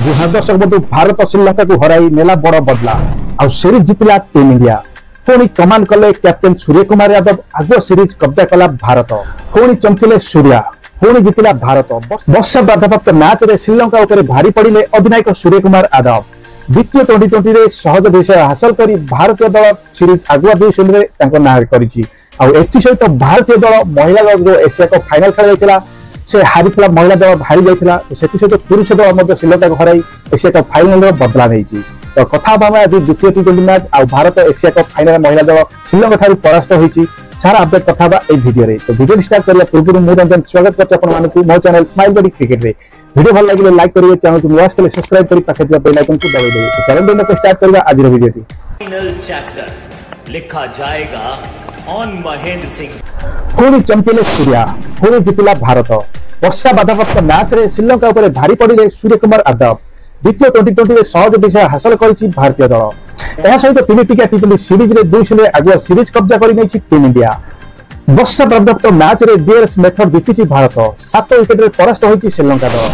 जी हाँ दर्शक बंधु भारत श्रीलंका को हराई नेला बड़ बदला आ सीरीज जितला टीम इंडिया पुणी कमान कले कैप्टेन सूर्य कुमार यादव आग सीरीज कब्जा कला भारत पुणी चमकिले सूर्या पुणी जितला भारत वर्षा बाधाप्राप्त मैच रे श्रीलंका उपर भारी पड़े अधिनायक सूर्य कुमार यादव द्वितीय टी20 रे सहज विजय हासिल कर भारतीय दल सीरीज आगुआ 2 शून्य ना सहित भारतीय दल महिला दल जो एशिया कप फाइनाल खेल से हारी महिला दल हारी जाता सहित पुरुष दल श्रीलंका को हराई एशिया कप फाइनाल बदला नहीं तो कथा आज द्वितीय टी20 मैच आ भारत एशिया कप फाइनाल महिला दल श्रीलंका परास्त होती सारा अपडेट कथा भिडियो तो भिडियो स्टार्ट करने पूर्व मुझे रंजन स्वागत करते मो चैनल स्माइल बॉडी क्रिकेट रे वीडियो भल लगे लाइक करेंगे चैनल को नया आसले सब्सक्राइब करी पाखे बेल आइकन को दबाई देंगे तो चैनल देखने को स्टार्ट करेगा आज वीडियो की फाइनल चैप्टर लिखा जाएगा ऑन महेंद्र सिंह पुणी चमकिले सूर्या पुणी जितला भारत वर्षा बाधाप्राप्त मैच रे श्रीलंका उपर भारी पड़े सूर्य कुमार यादव द्वितीय टी20 रे सहज विजय हासिल कर भारतीय दल यह सहित 3 टिका टी20 सीरीज रे 2 शून्य आगुआ सीरीज कब्जा कर टीम इंडिया वर्षा बाधाप्राप्त मैच रे डीआरएस मेथड जीति भारत 7 विकेट रे परास्त होती श्रीलंका दल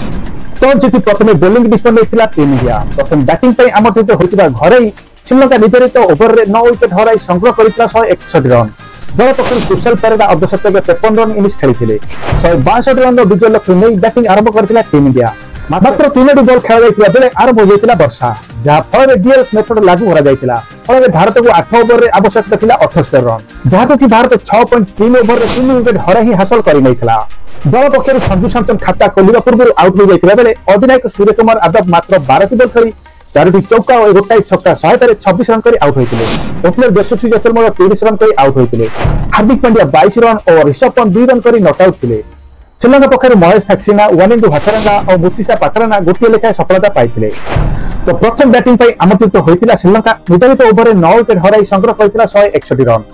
टॉस जीति प्रथम बोलिंग डिस्पन लेथिला टीम इंडिया प्रथम बैटिंग पई आमंत्रित होइतिबा घरे श्रीलंका निर्धारित ओवर रे 9 विकेट हराई संग्रह करितला 161 रन दल पक्षर कुशल पेरेरा अर्धशतक 53 रन इनिंग्स खेली 162 रन विजय लक्ष्य नहीं बैटिंग आरंभ करथिला टीम इंडिया मात्र 3टी बॉल खेला जाइतिबा बेले आरंभ हो जाइतिला वर्षा जहां फल डीआरएस मेथड लागू करा जाइतिला फल भारत को 8 ओवर रे आवश्यकता थिला 78 रन जहां कि भारत 6.3 ओवर रे 3 विकेट हरा ही हासिल करि नैथिला दल पक्षर संजू सैमसन खाता खोलिबा पूर्व आउट हो जाइतिबा बेले अधिनायक सूर्य कुमार यादव मात्र 12 बॉल खेली 4टी चौका और 1 छक्का सहायता 26 रन कर आउट होते ओपनर यशस्वी जायसवाल 30 रन कर आउट होते हार्दिक पांड्या 22 रन और ऋषभ पंत 2 रन कर नॉट आउट थे श्रीलंका पक्षर महेश थाक्सीना वनिंदु हसरंगा और मुतिसा पात्राना गोटे लेखाएं सफलता पाई तो प्रथम बैटिंग आमंत्रित होता श्रीलंका निर्धारित ओवर 9 विकेट हराई संग्रह करता 161 रन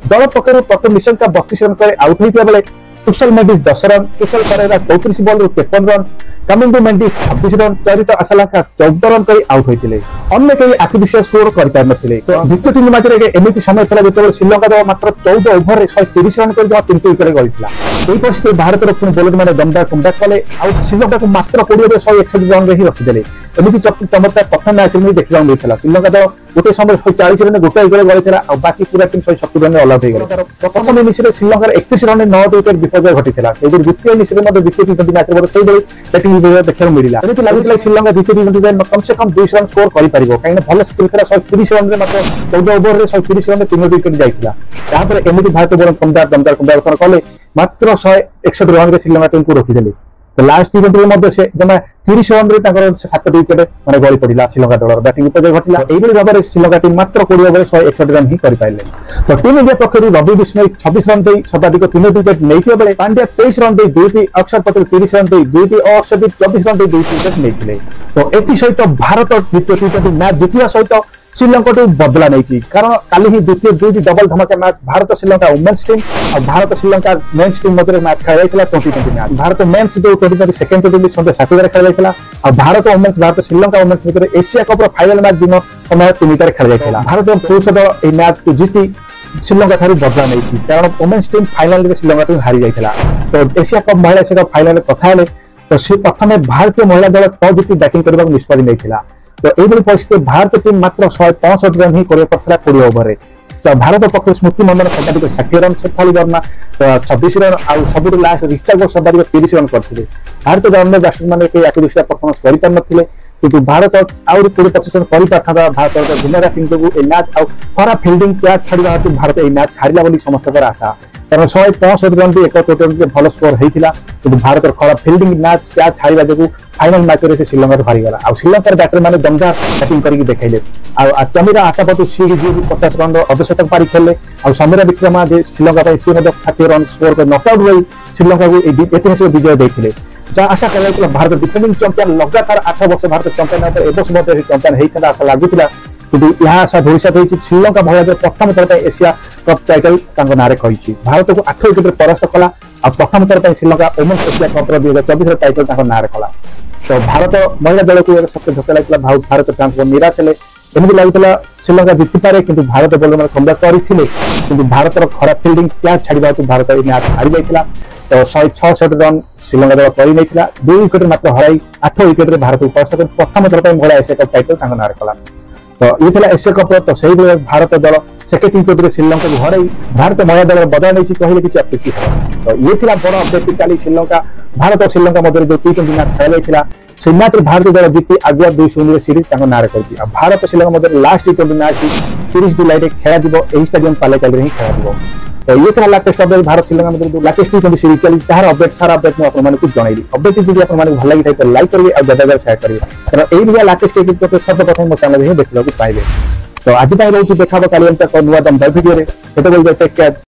दल पक्षर प्रथम निशंका 32 रन कर आउट होता बेले Kusal Mendis 10 run Kusal Perera 34 ball 53 run Kamindu Mendis 26 run Charith Asalanka 14 run कर आउट होते अन्य कई आखि विषय स्कोर कर द्वितीय टीम मैच रे एमती समय था जो श्रीलंका दल मात्र 14 ओवर 130 रन कर 3 विकेट गलिता यही परिस्थिति भारत पुणी बोलर मैंने दमदार कमबैक कले श्रीलंका को मात्र 20 161 रन ही रखिदे एमती चमत्कार प्रथम मैच में देखा मिलता श्रीलंका दल गोटे समय 40 रन गोटे विकेट गलिता और बाकी पूरा टीम 170 रन ऑल आउट हो गला प्रथम इनिंग्स रे श्रीलंका 31 रन 9 विकेट विपर्जय घटिता से द्वितीय इनिंग्स रे द्वितीय टी20 मैच से बैटिंग देखा मिला लगुला श्रीलंका द्वितीय टी20 कम से कम 200 रन स्कोर कर कहीं भल स्कोर था 130 रन मात्र 14 ओवर 130 रन 3 विकेट जाइला यापर एमती भारत बोलर दमदार कमबैक कले मात्र 161 रन श्रीलंका टीम को रखिदेले तो लास्ट टी20 से जमा 30 रन 7 विकेट मैंने गली पड़ा श्रीलंका दल बैटिंग विपर्जय घटला यही भाव में श्रीलंका टीम मात्र 20 ओवर 161 रन ही कर तो टीम इंडिया पक्ष रवि बिश्नोई 26 रन दे सर्वाधिक 3 विकेट नहीं बेले पांड्या 23 रन दे 2टी अक्षर पटेल 30 रन दे 2टी अक्षदीप 24 रन दे 2 विकेट नहीं तो एथि सहित भारत द्वितीय टी20 मैच जीतिया सहित श्रीलंका टीम बदला नहीं कारण काली ही द्वितीय 2टी डबल धमाका match Bharat Sri Lanka women's team और भारत श्रीलंका मेन्स टीम मध्य मैच खेल टी20 मैच भारत मेन्स जो टी20 सेकेंड टी20 सन्ध्या 7 बजे खेल और भारत वुमेन्स भारत श्रीलंका वुमेन्स मध्य एशिया कप फाइनल मैच दिन समय 3 बजे खेल भारत पुरुष दल मैच को जीति श्रीलंका ठार बदला नहीं कारण वुमेन्स टीम फाइनल में श्रीलंका टीम हारी जाता तो एशिया कप महिला एशिया कप फाइनल कथा तो सी प्रथम भारतीय महिला दल टॉस जीति बैटिंग करने को निष्पत्ति नहीं तो यही परिस्थिति भारत टीम मात्र 165 रन ही कर 20 ओवर तो भारत पक्ष स्मृति मंदन सर्वाधिक 60 रन शेफाली वर्मा 26 रन आउ सब लास्ट रिचार्ड सर्वाधिक 30 रन करते भारत अन्य बैट्समैन मैंने कई आखिर परफॉर्मेंस कर किंतु भारत आउरी 20-25 रन कर भारत भिन्न बैटिंग जो मैच आउ खराब फिल्डिंग कैच छाड़ा हेतु भारत यह मैच हारिला समस्त आशा कारण 165 रन भी 71 भल स्कोर होता कि भारत खराब फिल्डिंग मैच कैच हारिला जो फाइनल मैच में श्रीलंका हारीगला आ श्रीलंकार बैटर मैंने दमदार बैटिंग करके देखले चमीरा आटापतु सी 50 रन अर्धशतक पारी खेले और समीरा विक्रमा श्रीलंका सी 60 रन स्कोर कर नॉट आउट रही श्रीलंका को ऐतिहासिक विजय देते जहाँ आशा कर भारत डिफेंडिंग चैंपियन लगातार 8 वर्ष भारत चैंपियन चैंपियन होता आशा लगुला कि यह आशा भविष्य होती श्रीलंका महिला प्रथम थर एशिया कप टाइटल ना भारत को 8 विकेट परास्त कला और प्रथम थर Sri Lanka women's Asia cup 2024 title ना कला तो भारत महिला दल को सबसे धक्का लगा भारत फैंस निराश हेले एमती लगुला श्रीलंका जीति पारे कि भारत बोलर कमबैक करते भारत खराब फिल्डिंग कैच छाड़ा भारत मैच हारी जाता तो 166 रन श्रीलंका दल कर नहीं 2 विकेट मात्र हर 8 विकेट भारत को परास्त कर प्रथम थर पर महिला एशिया कप टाइटल नार कला तो ये था एशिया कप तो सही भारत दल सेकेंड टी20 श्रीलंका को हर भारत महिला दल बदल नहीं कहले किसी अत्युक्ति तो ये बड़ अपडेट काली श्रीलंका भारत और श्रीलंका मध्य जो टी20 मैच खेल जाता से मैच भारत दल जीति आगुआ 2-0 सीरीज नार कर भारत श्रीलंका मध्य लास्ट टी20 मैच 30 जुलाई खेल स्टेडियम पालेकाल ही खेल तो ये था लाटेस्ट अपडेट भारत श्रीलंका मध्य जो लाटेस्ट टी20 सीरीज चली तार अपडेट सारा अपडेट मुझे आपको जनइली अपडेट जब आप भल लगी था लाइक करेंगे और ज्यादा शेयर करेंगे कारण यही लाटेस्ट टी20 सर्वप्रथम मो चैनल ही देखा पाइबे तो आज रोचे देखा काली नुआ दम वीडियो टेक केयर।